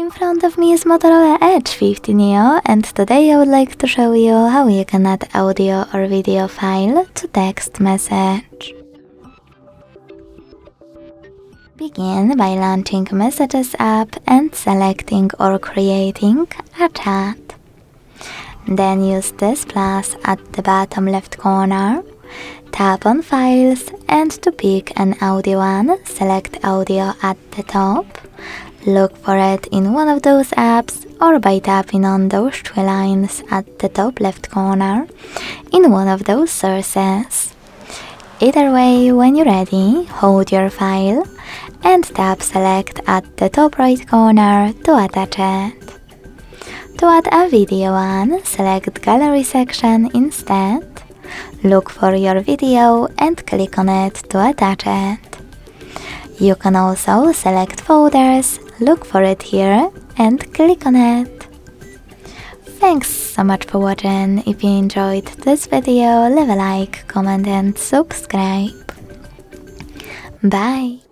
In front of me is Motorola Edge 50 Neo, and today I would like to show you how you can add audio or video file to text message. Begin by launching Messages app and selecting or creating a chat. Then use this plus at the bottom left corner. Tap on Files and to pick an audio one, select Audio at the top. Look for it in one of those apps or by tapping on those three lines at the top left corner in one of those sources. Either way, when you're ready, hold your file and tap Select at the top right corner to attach it. To add a video one, select Gallery section instead. Look for your video and click on it to attach it. You can also select folders, look for it here and click on it. Thanks so much for watching. If you enjoyed this video, leave a like, comment and subscribe. Bye!